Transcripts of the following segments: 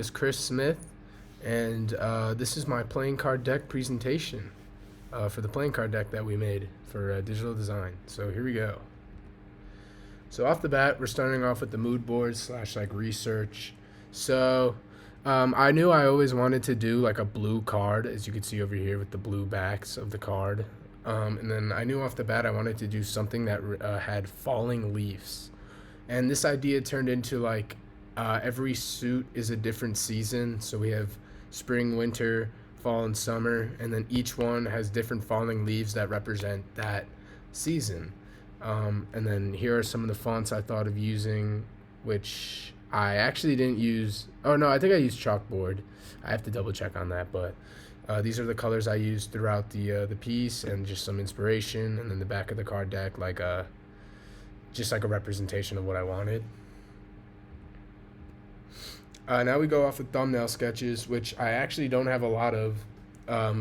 name is Chris Smith, and this is my playing card deck presentation for the playing card deck that we made for digital design. So here we go. So off the bat, we're starting off with the mood board slash like research. So I knew I always wanted to do like a blue card, as you can see over here with the blue backs of the card. And then I knew off the bat I wanted to do something that had falling leaves. And this idea turned into like every suit is a different season. So we have spring, winter, fall, and summer. And then each one has different falling leaves that represent that season. And then here are some of the fonts I thought of using, which I actually didn't use. Oh no, I think I used chalkboard. I have to double check on that, but these are the colors I used throughout the piece, and just some inspiration. And then the back of the card deck, like just like a representation of what I wanted. Now we go off with thumbnail sketches, which I actually don't have a lot of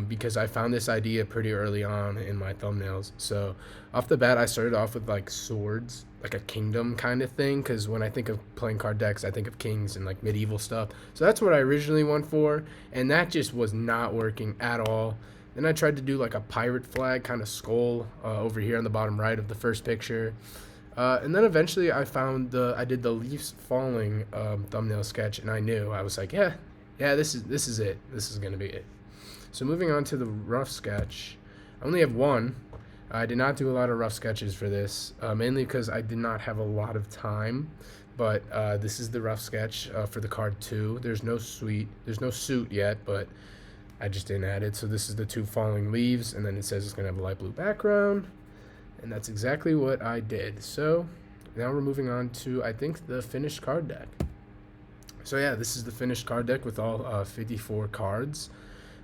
because I found this idea pretty early on in my thumbnails. So off the bat, I started off with like swords, like a kingdom kind of thing, because when I think of playing card decks, I think of kings and like medieval stuff. So that's what I originally went for, and that just was not working at all. Then I tried to do like a pirate flag kind of skull over here on the bottom right of the first picture. And then eventually I did the leaves falling thumbnail sketch, and I knew, I was like, yeah, this is it. This is gonna be it. So moving on to the rough sketch, I only have one. I did not do a lot of rough sketches for this, mainly because I did not have a lot of time. But this is the rough sketch for the card 2. There's no suit yet, but I just didn't add it. So this is the 2 falling leaves, and then it says it's gonna have a light blue background. And that's exactly what I did. So now we're moving on to, I think, the finished card deck. So yeah, this is the finished card deck with all 54 cards.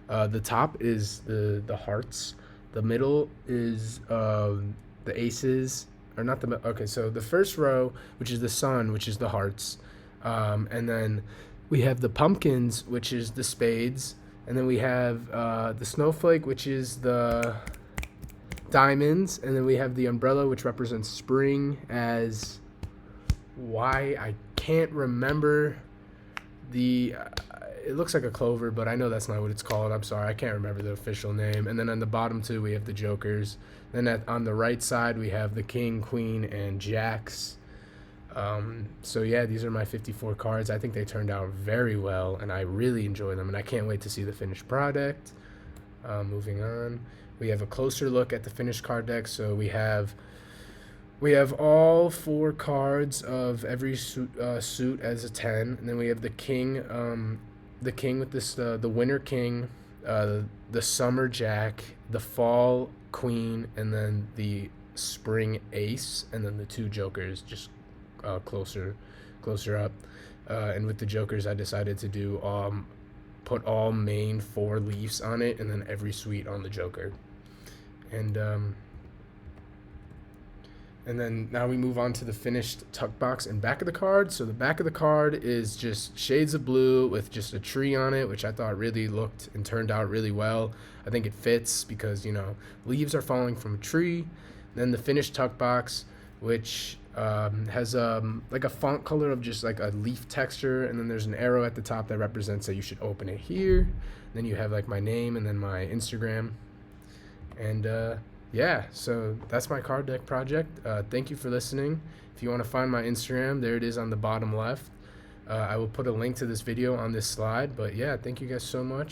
The top is the hearts. The middle is the aces, or not the, okay, so the first row, which is the sun, which is the hearts. And then we have the pumpkins, which is the spades. And then we have the snowflake, which is the diamonds, and then we have the umbrella, which represents spring, as why I can't remember the it looks like a clover, but I know that's not what it's called. I'm sorry, I can't remember the official name. And then on the bottom 2 we have the jokers. Then on the right side we have the king, queen, and jacks. So yeah, these are my 54 cards. I think they turned out very well, and I really enjoy them, and I can't wait to see the finished product. Moving on, we have a closer look at the finished card deck. So we have all 4 cards of every suit as a 10, and then we have the king with this the winter king, the summer jack, the fall queen, and then the spring ace, and then the 2 jokers just closer up. And with the jokers, I decided to do put all main 4 leaves on it, and then every suite on the joker. And then now we move on to the finished tuck box and back of the card. So the back of the card is just shades of blue with just a tree on it, which I thought really looked and turned out really well. I think it fits because, you know, leaves are falling from a tree. Then the finished tuck box, which has like a font color of just like a leaf texture, and then there's an arrow at the top that represents that you should open it here. And then you have like my name and then my Instagram. And yeah, so that's my card deck project. Thank you for listening. If you want to find my Instagram, there it is on the bottom left. I will put a link to this video on this slide. But yeah, thank you guys so much.